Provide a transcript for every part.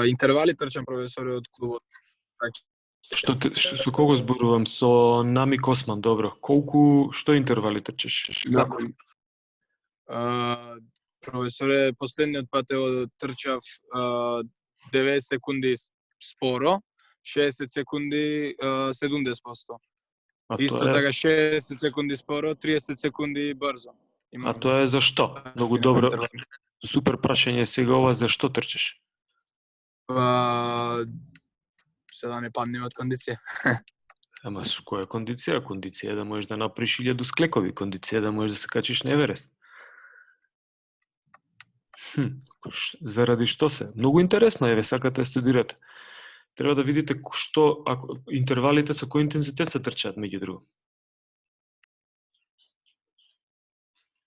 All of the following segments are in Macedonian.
Интервали трчам, професоре, од клубот. Со кого зборувам? Со Намик Осман, добро. Што интервали трчаш? Да. Како? Професоре, последниот пат трчав 90 секунди споро, 60 секунди 70%. Исто така 60 секунди споро, 30 секунди брзо. А тоа е за што? Многу добро. Супер прашање сега ова, за што трчаш? Сега не паднем од кондиција. Ама која кондиција? Кондиција е да можеш да направиш 1000 склекови, кондиција е да можеш да се качиш на Еверест. Заради што се? Многу интересно, еве, сакате да студирате. Треба да видите што, ако интервалите со кој интензитет се трчаат меѓу другу.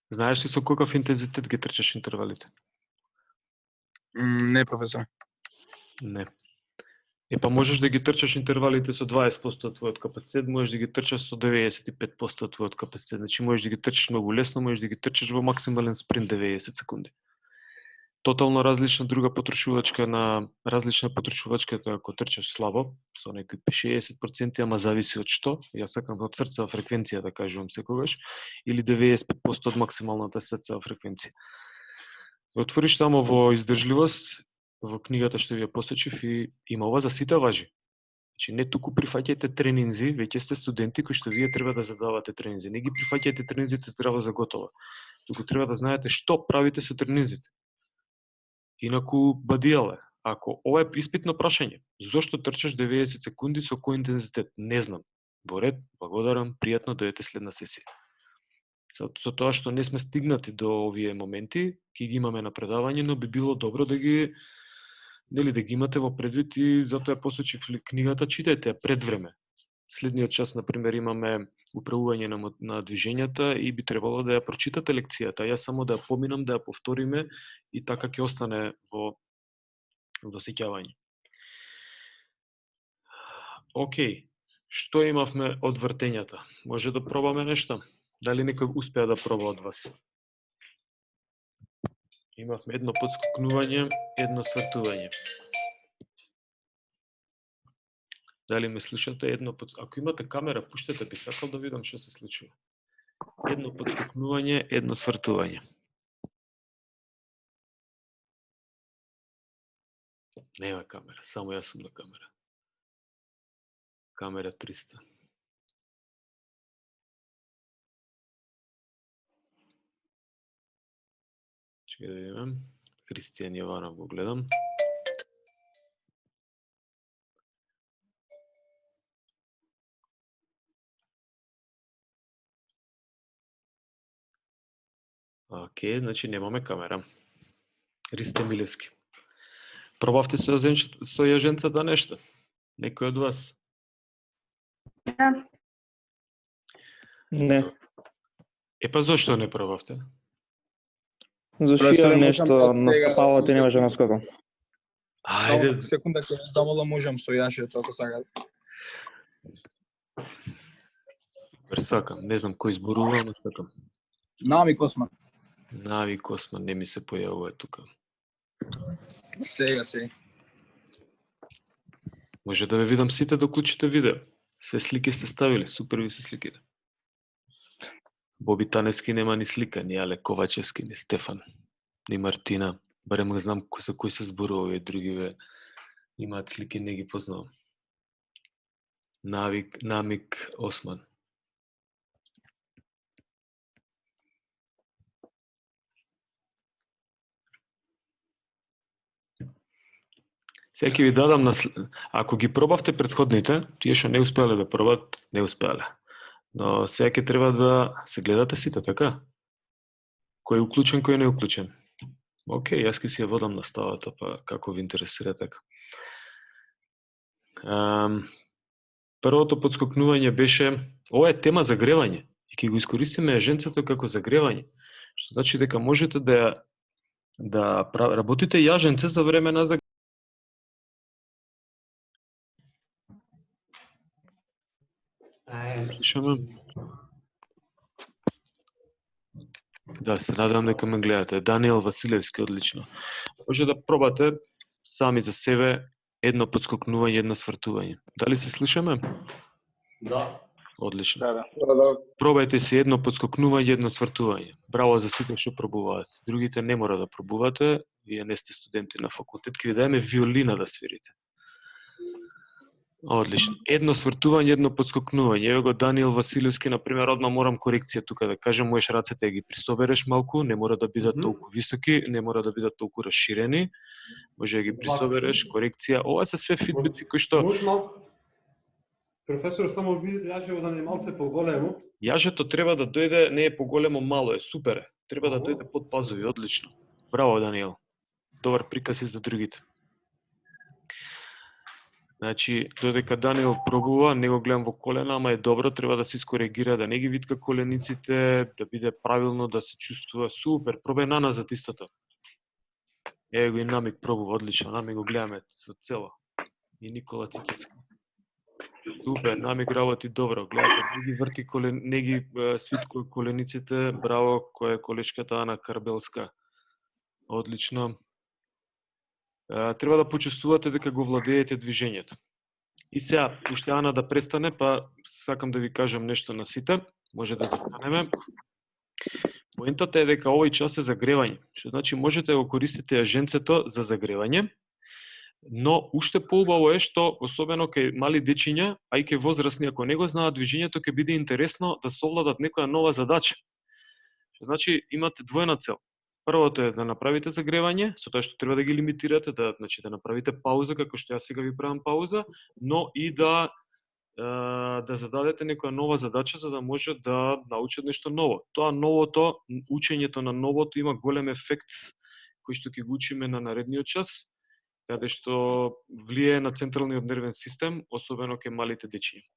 Знаеш ли со каков интензитет ги трчаш интервалите? Не, професор. Не. Па можеш да ги трчаш интервалите со 20% од твојот капацитет, можеш да ги трчаш со 95% од твојот капацитет. Значи можеш да ги трчаш многу лесно, можеш да ги трчаш во максимален спринт 90 секунди. Тотално различна потрчувачка ако трчаш слабо, со некои 60%, ама зависи од што. Јас сакам од срцева фреквенција да кажувам секогаш, или 95% од максималната срцева фреквенција. Отвориш тамо во издржливост, во книгата што ви ја посочив, и има ова за сите важи. Значи не туку прифаќајте тренинзи, веќе сте студенти кои што вие треба да задавате тренинзи. Не ги прифаќајте тренинзите здраво за готово. Туку треба да знаете што правите со тренинзите. Инаку бадијале. Ако ова е испитно прашање, зошто трчаш 90 секунди со кој интензитет? Не знам. Во ред, благодарам, пријатно, дојдете следна сесија. Со тоа што не сме стигнати до овие моменти, ќе ги имаме на предавање, но би било добро да ги имате во предвид и затоа ја посочив книгата, читајте ја пред време. Следниот час, например, имаме управување на движењата и би требало да ја прочитате лекцијата. Јас само да ја поминам, да ја повториме и така ќе остане во досеќавање. Океј, што имавме од вртењата? Може да пробаме нешто? Дали некој успеа да проба од вас? Имавме едно подскокнување, едно свртување. Дали ме слушате? Ако имате камера, пуштете, би сакал да видам што се случува. Едно подскокнување, едно свртување. Нема камера, само јас сум на камера. Камера 300. Чекај да видим. Христијан Јованов го гледам. Океј, значи немаме камера. Ристе Милевски. Пробавте со јаженцата нешто? Некој од вас? Да. Не. Па зошто не пробавте? Зашто имам нешто на стапалата и не можам да скокам. Ајде. Секунда ќе замола можам со јашето, ако сакате. Сакам, не знам кој зборува, но сакам. Намик Осман. Намик Осман, не ми се појавува тука. Сега. Може да ве видам сите да уклучите видео. Се слики сте ставили, супер ви се сликите. Боби Таневски нема ни слика, ни Але Ковачевски, ни Стефан, ни Мартина. Барем знам за кој се зборува, овие другиве имаат слики, не ги познавам. Намик Осман. Сега ќе ви дадам, ако ги пробавте предходните, тие што не успеале да пробат, не успеале. Но сега ќе треба да се гледате сите, така? Кој е уклучен, кој не е уклучен. Океј, јас ќе си ја водам наставата, па како ви интересира така. Првото подскокнување беше, ова е тема за гревање, и ќе го искористиме јаженцето како загревање, што значи дека можете да работите јаженце за време на загревање. Слушаме. Да, се надевам дека ме гледате. Даниел Василевски, одлично. Може да пробате сами за себе едно подскокнување, едно свртување. Дали се слушаме? Да. Одлично. Да. Пробајте се едно подскокнување, едно свртување. Браво за сите што пробуваат. Другите не мора да пробувате, вие не сте студенти на факултет, ќе ви даеме виолина да свирите. Одлично. Едно свртување, едно подскокнување. Ево го Даниел Василевски, например, одма морам корекција тука да кажам, можеш рацете ги присобереш малку, не мора да бидат толку високи, не мора да бидат толку расширени. Може да ги присобереш, корекција. Ова се све фидбеци кои што Може малку. Професор, само видите јажето да не малце поголемо. Јажето треба да дојде, не е поголемо, мало е, супер е. Треба да дојде под пазови, одлично. Браво, Даниел. Добар приказ и за другите. Значи, додека Даниел пробува, не го гледам во колена, ама е добро, треба да се искоригира, да не ги витка колениците, да биде правилно, да се чувствува супер. Пробај наназад истото. Ево го и Намик пробува, одлично, Намик го гледаме со цело. И Никола Цицицки. Супер, Намик работи добро, гледате, не ги врти не ги свиткува колениците, браво, која е колешката Ана Карбелска. Одлично. Треба да почувствувате дека го владеете движењето. И сега, уште Ана да престане, па сакам да ви кажам нешто на сите, може да застанеме. Поентата е дека овој час е загревање, што значи можете да го користите јаженцето за загревање, но уште поубаво е што, особено кај мали дечиња, а и кај возрастни, ако не го знаат движењето, ќе биде интересно да совладат некоја нова задача. Што значи имате двојна цел. Првото е да направите загревање, со тоа што треба да ги лимитирате, да направите пауза, како што јас сега ви правам пауза, но и да зададете некоја нова задача за да може да научат нешто ново. Тоа новото, учењето на новото има голем ефект кој што ќе го учиме на наредниот час, каде што влијае на централниот нервен систем, особено кај малите дечиња.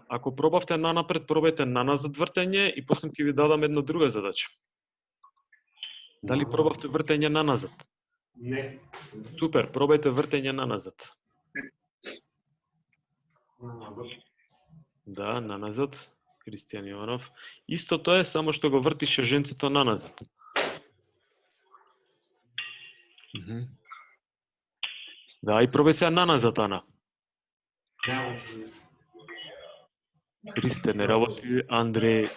Ако пробавте нанапред, пробајте наназад вртење и после ќе ви дадам една друга задача. Дали пробавте вртење наназад? Не. Супер, пробајте вртење наназад. Наназад. Да, наназад. Кристијан Иванов. Истото е, само што го вртиш јаженцето наназад. Да, и пробај сега наназад, Ана. Христе не работи, Андреј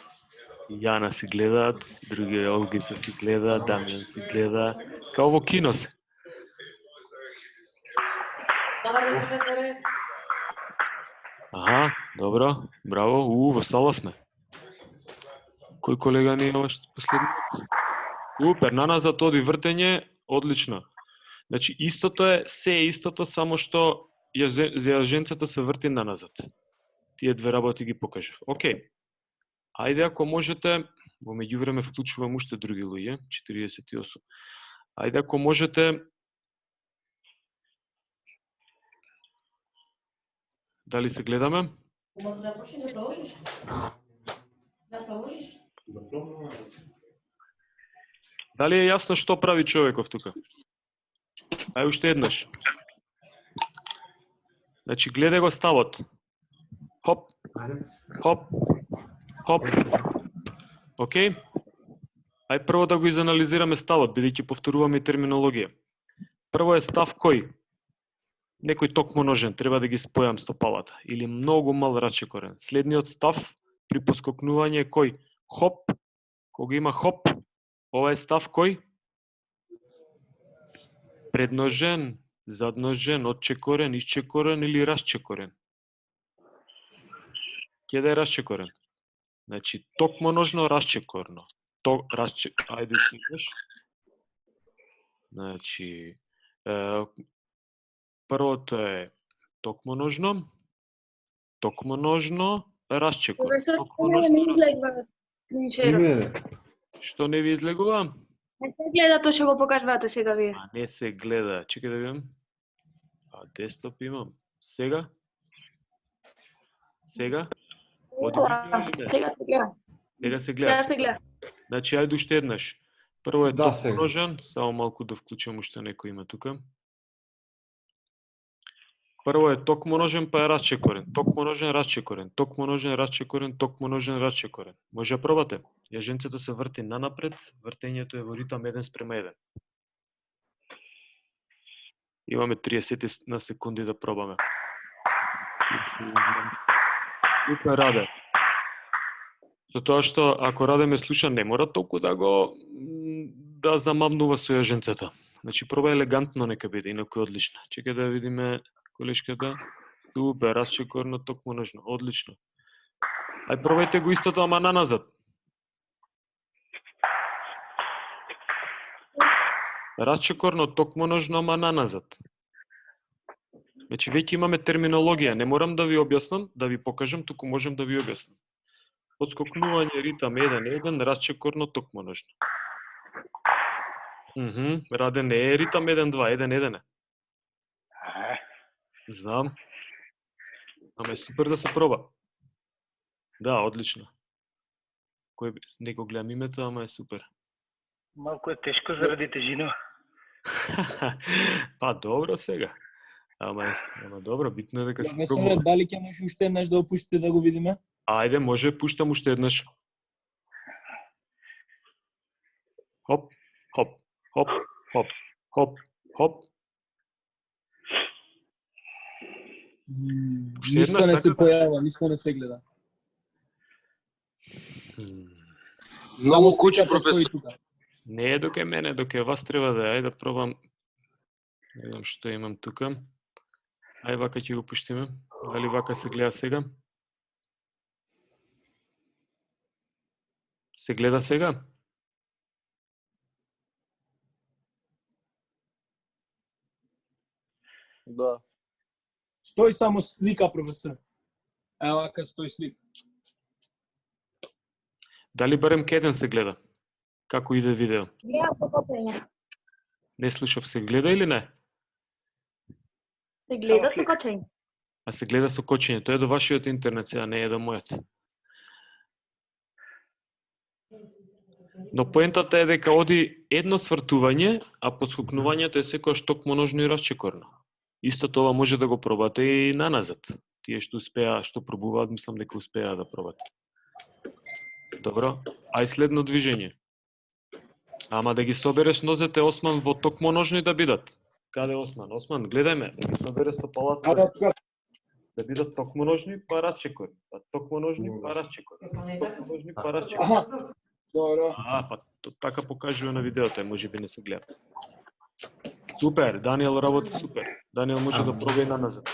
и Јана си гледаат, други Олгица си гледа, Дамјан си гледа. Као во кино се. Аха, добро, браво, во сала сме. Кој колега не имаш последниот? Супер, наназад оди вртење, одлично. Значи, истото е, се е истото, само што јаженцето се врти наназад. Тие две работи ги покажав. Океј. Ајде, ако можете, во меѓувреме вклучувам уште други луѓе, 48. Ајде, ако можете, дали се гледаме? Дали е јасно што прави човеков тука? Ај уште еднаш. Значи, гледај го ставот. Хоп, хоп, хоп. Океј? Ај прво да го изанализираме ставот, бидејќи повторуваме терминологија. Прво е став кој? Некој токмо ножен, треба да ги спојам стопалата. Или многу мал рачекорен. Следниот став при поскокнување е кој? Хоп. Кога има хоп, ова е став кој? Предножен, задножен, отчекорен, исчекорен или расчекорен. Ке да е расчекорен. Значи, токмо ножно, расчекорно. Ајде уште. Значи, првото е токмо ножно, расчекорно. Професор, не ми излегва клинчерот. Што не ви излегува? Не се гледа тоа што го покажувате сега вие. Не се гледа. Чекај да видам. Десктоп имам. Сега? Сега? Сега се гледа. Сега се гледа. Сега се гледа. Значи, ајде уште еднаш. Прво е Да, сега. токмоножен, само малку да вклучам уште некој има тука. Прво е токмоножен, па е расчекорен. Токмоножен, расчекорен. Токмоножен, расчекорен, токмоножен, расчекорен. Може да пробате. Јаженцето се врти нанапред, вртењето е во ритам 1:1. Имаме 30 на секунди да пробаме. Супер, Раде. За тоа што ако Раде ме слуша, не мора толку да замамнува со јаженцата. Значи проба елегантно нека биде, инаку е одлично. Чекај да видиме колешката. Супер, расчекорно, токму ножно. Одлично. Ај пробајте го истото, ама наназад. Расчекорно, токму ножно, ама наназад. Значи веќе имаме терминологија, не морам да ви објаснам, да ви покажам, туку можем да ви објаснам. Подскокнување, ритам 1-1, расчекорно, токму ножно. Раде не е ритам 1-2, 1-1 е. Знам. Ама е супер да се проба. Да, одлично. Кој не го гледам името, ама е супер. Малку е тешко заради тежина. Па добро сега. Ама добро, битно е дека се Професоре, пробува. дали ќе може уште еднаш да опуштите да го видиме? Ајде, може, пуштам уште еднаш. Хоп, хоп, хоп, хоп, хоп, хоп. Уште Ништо еднаш, не се така? појава, ништо не се гледа. Многу куче, сликата професор. стои тука. Не е доке мене, доке вас треба да е, да пробам. Не знам што имам тука. Ај вака ќе го пуштиме. Дали вака се гледа сега? Се гледа сега? Да. Стои само слика, професор. Ева вака стои слика. Дали барем кеден се гледа? Како иде видео? Гледа со кочење. Не слушав, се гледа или не? Се гледа со кочење. А се гледа со кочење. Тоа е до вашиот интернет, сега не е до мојот. Но поентата е дека оди едно свртување, а подскокнувањето е секојаш токму ножно и расчекорно. Исто тоа може да го пробате и наназад. Тие што успеа, што пробуваат, мислам дека успеа да пробат. Добро, ај следно движење. Ама да ги собереш нозете, Осман, во токму ножни да бидат. Каде Осман? Осман, гледај ме, да ги собереш стопалата. Да бидат токму ножни, па расчекорни. Па токму ножни, па расчекорни. Токму ножни, па расчекорни. Добро. Па така покажува на видеото, можеби не се гледа. Супер, Даниел работи супер. Даниел може да проба и наназад.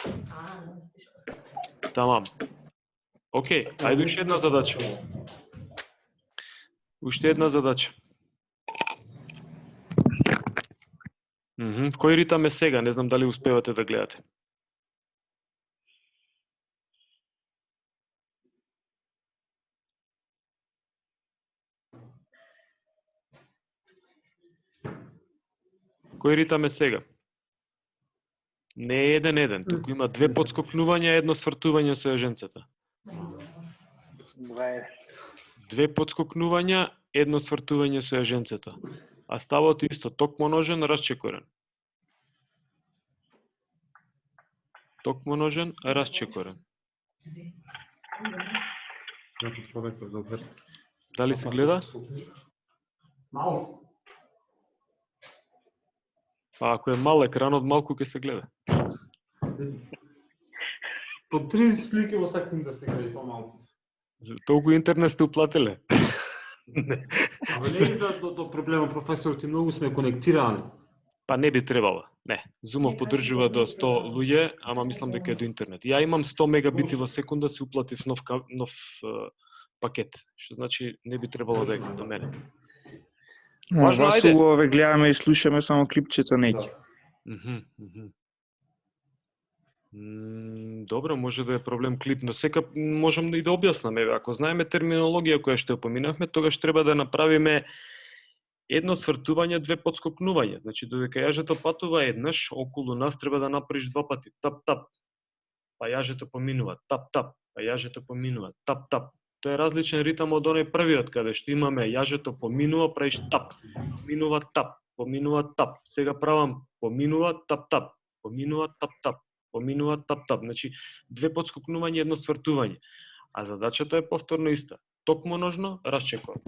Тамам. Океј, ајде уште една задача. Уште една задача. Кој ритам е сега? Не знам дали успевате да гледате. Кој ритам е сега? Не е 1-1, туку има две подскокнувања, едно свртување со јаженцата. Две подскокнувања, едно свртување со јаженцата. А ставот исто, токму ножен, расчекорен. Токму ножен, расчекорен. Дали се гледа? Па ако е мал екранот, малку ќе се гледа. По 30 слики во секунда се гледа помалку. Толку интернет сте уплатиле. Ама не изгледа до проблема, професор, ти многу сме конектирани. Па не би требало. Не. Зумов поддржува до 100 луѓе, ама мислам дека е до интернет. Ја имам 100 мегабити во секунда, се уплатив нов пакет, што значи не би требало да е до мене. Важно, Вас ајде. убаво ве гледаме и слушаме само клипчета неки. Добро, може да е проблем клип, но сека можам и да објаснам. Еве, ако знаеме терминологија која што ја поминавме, тогаш треба да направиме едно свртување, две подскокнувања. Значи, додека јажето патува еднаш, околу нас треба да направиш два пати. Тап-тап. Па јажето поминува. Тап-тап. Па јажето поминува. Тап-тап. Тоа е различен ритам од оној првиот, каде што имаме јажето поминува, правиш тап. Поминува тап. Поминува тап. Сега правам поминува тап-тап. Поминува тап-тап. Поминува тап-тап. Значи, две подскокнувања, едно свртување. А задачата е повторно иста. Токму ножно, расчекор.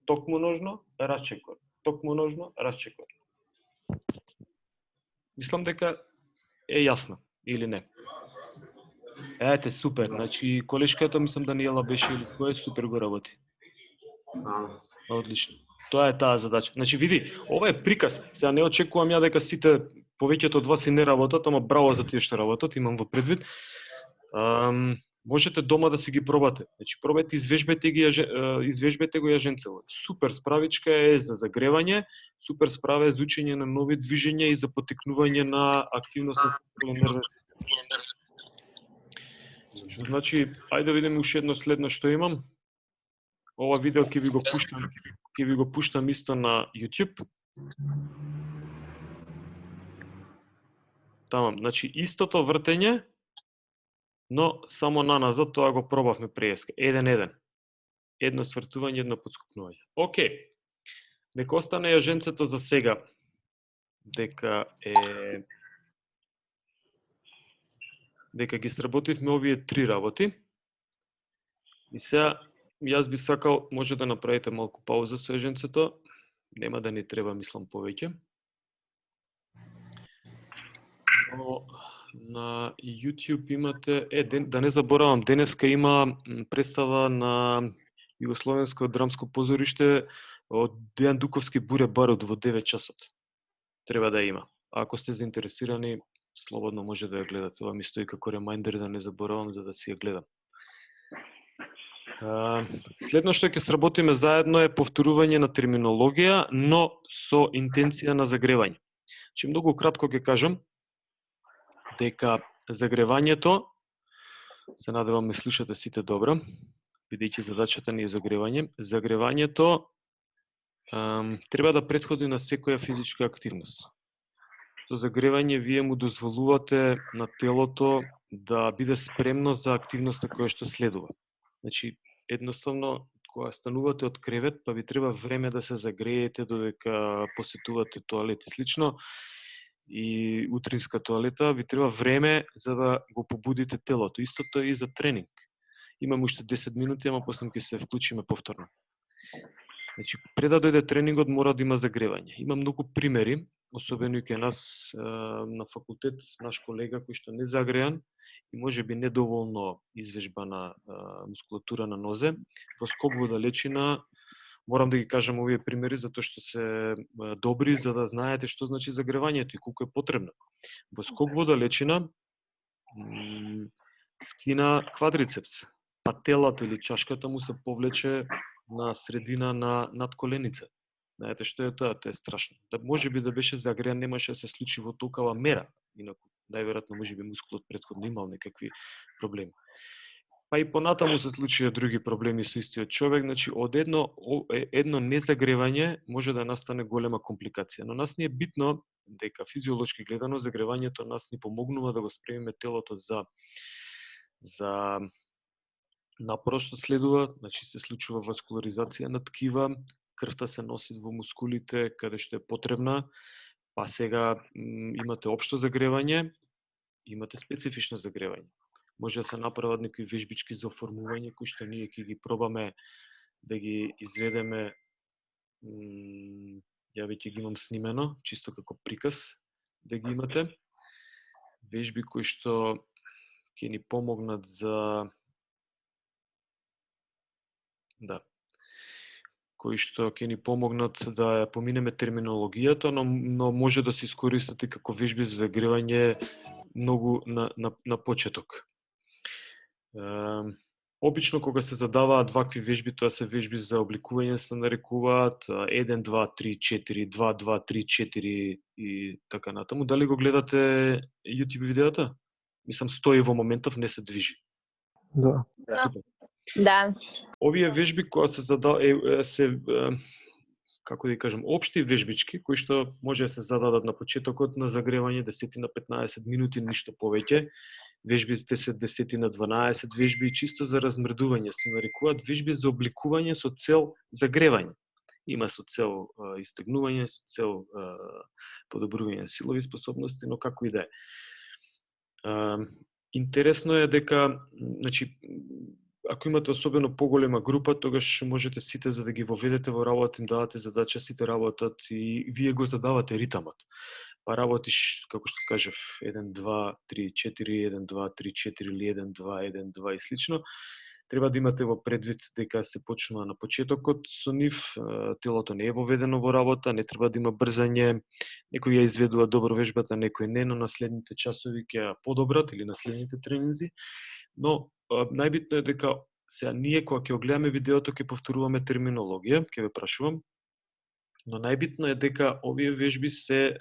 Токму ножно, расчекор. Токму ножно, расчекор. Мислам дека е јасна или не? Ете, супер. Значи колешката мислам Даниела беше или кој супер го работи. Одлично. Тоа е таа задача. Значи види, ова е приказ. Сега не очекувам ја дека сите повеќето од вас и не работат, ама браво за тие што работат, имам во предвид. Можете дома да си ги пробате. Значи пробајте, извежбете го јаженцево. Супер справичка е за загревање, супер справа е за учење на нови движења и за потекнување на активност на нервната система. Значи, ајде да видиме уште едно следно што имам. Ова видео ќе ви го пуштам исто на YouTube. Тамам, значи истото вртење, но само наназад, тоа го пробавме преска. 1-1. Едно свртување, едно подскокнување. Океј. Нека остане јаженцето за сега. Дека ги сработивме овие три работи. И сега, јас би сакал, може да направите малку пауза со јаженцето. Нема да ни треба, мислам, повеќе. Но на YouTube имате, да не заборавам, денеска има представа на Југословенско драмско позориште од Дејан Дуковски Буре Барут во 9 часот. Треба да има. Ако сте заинтересирани, слободно може да ја гледате. Ова ми стои како ремајндер да не заборавам за да си ја гледам. Следно што ќе сработиме заедно е повторување на терминологија, но со интенција на загревање. Че многу кратко ќе кажам дека загревањето, се надевам ме слушате сите добро, бидејќи задачата ни е загревање. Загревањето треба да претходи на секоја физичка активност. Со загревање вие му дозволувате на телото да биде спремно за активноста која што следува. Значи, едноставно, кога станувате од кревет, па ви треба време да се загреете додека посетувате тоалет и слично, и утринска тоалета, ви треба време за да го побудите телото. Истото е и за тренинг. Имам уште 10 минути, ама после ќе се вклучиме повторно. Значи, пред да дојде тренингот, мора да има загревање. Има многу примери, особено и кај нас на факултет, наш колега кој што не загреан и може би недоволно извежбана мускулатура на нозе, во скок во далечина. Морам да ги кажам овие примери затоа што се добри за да знаете што значи загревањето и колку е потребно. Во скок во далечина скина квадрицепс, пателата или чашката му се повлече на средина на надколеница. Знаете што е тоа? Тоа е страшно. Да може би да беше загреан, немаше да се случи во толкова мера. Инаку, најверојатно може би мускулот претходно имал некакви проблеми. Па и понатаму се случија други проблеми со истиот човек, значи од едно незагревање може да настане голема компликација. Но нас не е битно дека физиолошки гледано загревањето нас ни помогнува да го спремиме телото за напорот што следува, значи се случува васкуларизација на ткива, крвта се носи во мускулите каде што е потребна, па сега имате општо загревање, имате специфично загревање. Може да се направат некои вежбички за оформување, кои што ние ќе ги пробаме да ги изведеме, ја веќе ги имам снимено, чисто како приказ да ги имате. Вежби кои што ќе ни помогнат за кои што ќе ни помогнат да ја поминеме терминологијата, но може да се искористите како вежби за загревање многу на почеток. Обично кога се задаваат вакви вежби, тоа се вежби за обликување, се нарекуваат 1, 2, 3, 4, 2, 2, 3, 4 и така натаму. Дали го гледате YouTube видеото? Мислам, стои во моментов, не се движи. Да. Да. Овие вежби кои се како да кажам, општи вежбички, кои што може да се зададат на почетокот на загревање 10 на 15 минути, ништо повеќе. Вежбите се 10 на 12 вежби, чисто за размредување. Се нарекуваат вежби за обликување со цел загревање. Има со цел истегнување, со цел подобрување на силови способности, но како и да е. Интересно е дека, значи, ако имате особено поголема група, тогаш можете сите за да ги воведете во работа, им давате задача, сите работат и вие го задавате ритамот. па работиш, како што кажав, 1, 2, 3, 4, 1, 2, 3, 4 или 1, 2, 1, 2 и слично, треба да имате во предвид дека се почнува на почетокот со нив, телото не е воведено во работа, не треба да има брзање, некои ја изведува добро вежбата, некои не, но на следните часови ќе ја подобрат или на следните тренинзи, но најбитно е дека сега ние кога ќе огледаме видеото ќе повторуваме терминологија, ќе ве прашувам, но најбитно е дека овие вежби се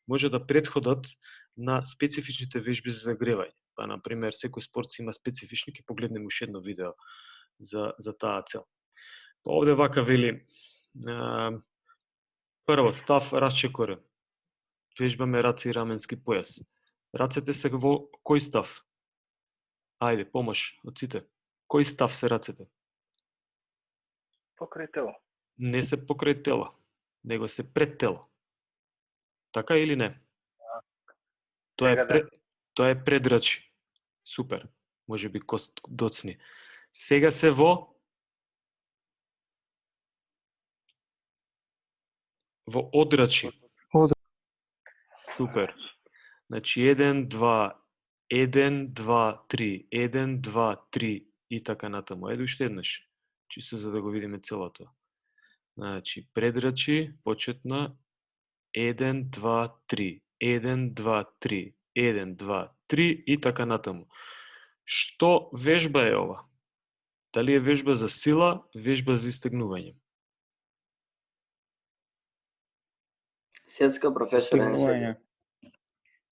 може да претходат на специфичните вежби за загревање. Па, например, секој спорт има специфични, ќе погледнем уште едно видео за таа цел. Па овде вака вели, прво, став расчекорен. Вежбаме раце и раменски појас. Рацете се во кој став? Ајде, помош од сите. Кој став се рацете? Покрај тело. Не се покрај тело, него се пред тело. Така или не? Тоа е предрачи. Супер. Може би кост доцни. Сега се во одрачи. Супер. Значи 1, 2, 1, 2, 3, 1, 2, 3 и така натаму. Еде уште еднаш. Чисто за да го видиме целото. Значи предрачи, почетна 1, 2, 3, 1, 2, 3, 1, 2, 3 и така натаму. Што вежба е ова? Дали е вежба за сила, вежба за истегнување? Сетска професора не се.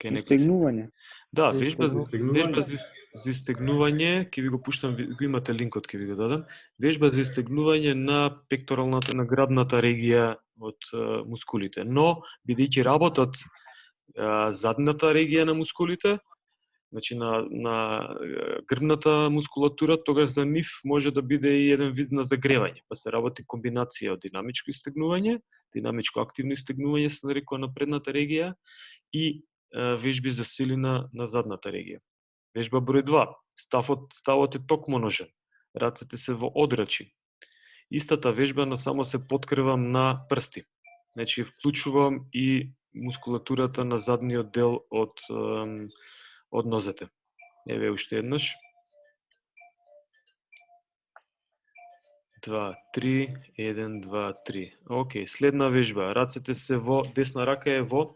Истегнување. Да, За вежба истегнување. за истегнување, ќе ви го пуштам, го имате линкот, ќе ви го дадам. Вежба за истегнување на пекторалната, на градната регија од мускулите. Но, бидејќи работат задната регија на мускулите, значи на грбната мускулатура, тогаш за нив може да биде и еден вид на загревање. Па се работи комбинација од динамичко истегнување, динамичко активно истегнување се нарекува на предната регија и вежби за силина на задната регија. Вежба број 2. Ставот е токмоножен. Рацете се во одрачи. Истата вежба, но само се подкревам на прсти. Значи, вклучувам и мускулатурата на задниот дел од нозете. Еве уште еднаш. 2, 3, 1, 2, 3. Океј, следна вежба. Рацете се во, десна рака е во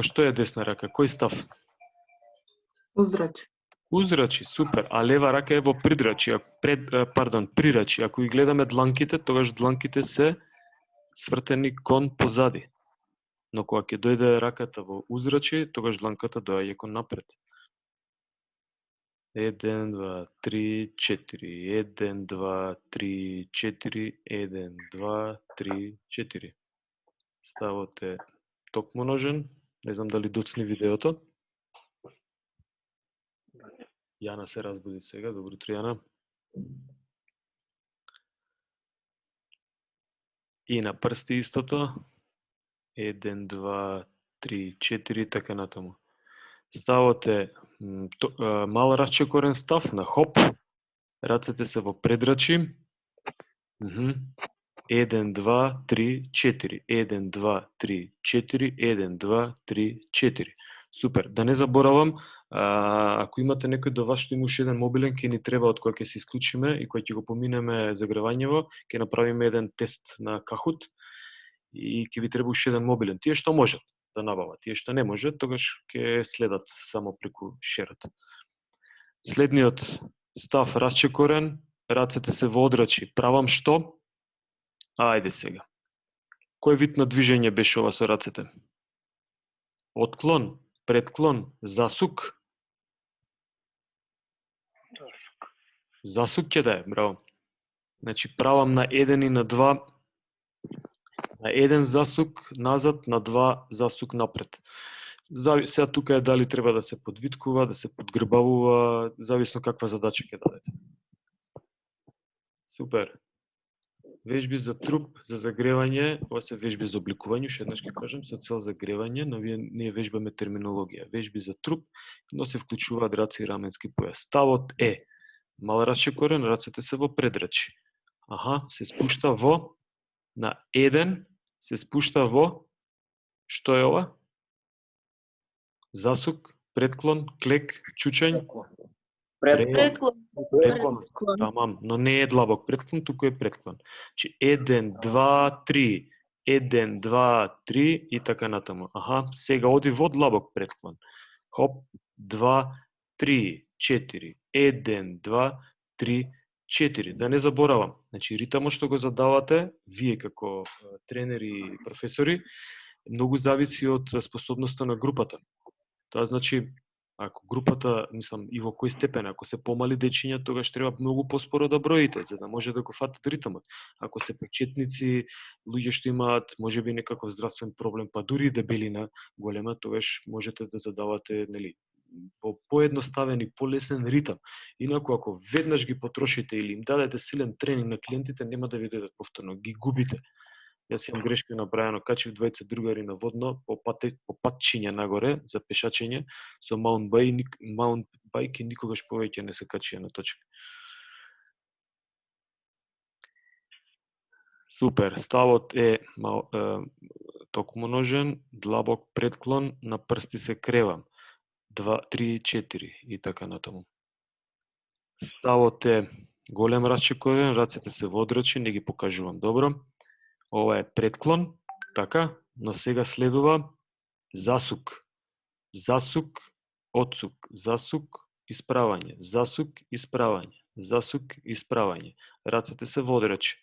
што е десна рака? Кој став? Узрачи. Узрачи, супер. А лева рака е во придрачи, прирачи. Ако ги гледаме дланките, тогаш дланките се свртени кон позади. Но кога ќе дојде раката во узрачи, тогаш дланката доаѓа кон напред. 1, 2, 3, 4. 1, 2, 3, 4. 1, 2, 3, 4. Ставот е токмоножен. Не знам дали доцни видеото. Јана се разбуди сега. Добро утро, Јана. И на прсти истото. 1, 2, 3, 4, така натаму. Ставот е мал расчекорен став на хоп. Рацете се во предрачи. 1, 2, 3, 4. 1, 2, 3, 4. 1, 2, 3, 4. Супер. Да не заборавам, ако имате некој до вас што има уште еден мобилен, ќе ни треба од кој ќе се исклучиме и кој ќе го поминеме загревањево, ќе направиме еден тест на Kahoot и ќе ви треба уште еден мобилен. Тие што можат да набават, тие што не можат, тогаш ќе следат само преку шерот. Следниот став расчекорен, рацете се во одрачи. Правам што? Ајде сега. Кој вид на движење беше ова со рацете? Отклон, предклон, засук. Засук ќе да е, браво. Значи правам на 1 и на 2, на 1 засук назад, на 2 засук напред. Сега тука е дали треба да се подвиткува, да се подгрбавува, зависно каква задача ќе дадете. Супер. Вежби за труп, за загревање, ова се вежби за обликување, уште еднаш ќе кажам, со цел загревање, но ние вежбаме терминологија. Вежби за труп, но се вклучуваат раце и раменски појас. Ставот е мал расчекорен, рацете се во предрачи. Аха, се спушта во на 1 се спушта во, што е ова? Засук, предклон, клек, чучањ, Предклон. предклон. Тамам, но не е длабок предклон, туку е предклон. Чи 1, 2, 3, 1, 2, 3 и така натаму. Аха, сега оди во длабок предклон. Хоп, 2, 3, 4, 1, 2, 3, 4. Да не заборавам. Значи, ритамот што го задавате, вие како тренери и професори, многу зависи од способноста на групата. Тоа значи, ако групата, мислам, и во кој степен, ако се помали дечиња, тогаш треба многу поспоро да броите, за да може да го фатат ритмот. Ако се почетници, луѓе што имаат можеби некаков здравствен проблем, па дури дебелина голема, тогаш можете да задавате, нели, во поедноставен и полесен ритам. Инаку, ако веднаш ги потрошите или им дадете силен тренинг на клиентите, нема да ви дојдат повторно, ги губите. Јас имам грешка направено, качив двајца другари на водно, по патчиње нагоре, за пешачење, со маунтбајк и никогаш повеќе не се качија на точка. Супер, ставот е токму ножен, длабок предклон, на прсти се кревам. 2, 3, 4 и така натаму. Ставот е голем расчекорен, рацете се водрачи, не ги покажувам добро. Ова е предклон, така, но сега следува засук. Засук, отсук, засук, исправање, засук, исправање, засук, исправање. Рацете се водрачи.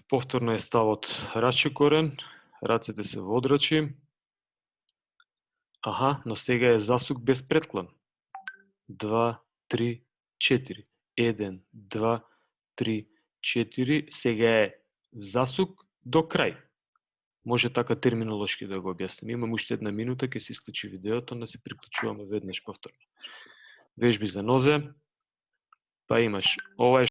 Повторно е ставот расчекорен, рацете се водрачи. Аха, но сега е засук без предклон. 2, 3, 4. 1, 2, 3, 4. Сега е засук до крај. Може така терминолошки да го објасним. Имам уште 1 минута, ќе се исклучи видеото, да се приклучуваме веднаш повторно. Вежби за нозе. Па имаш, ова е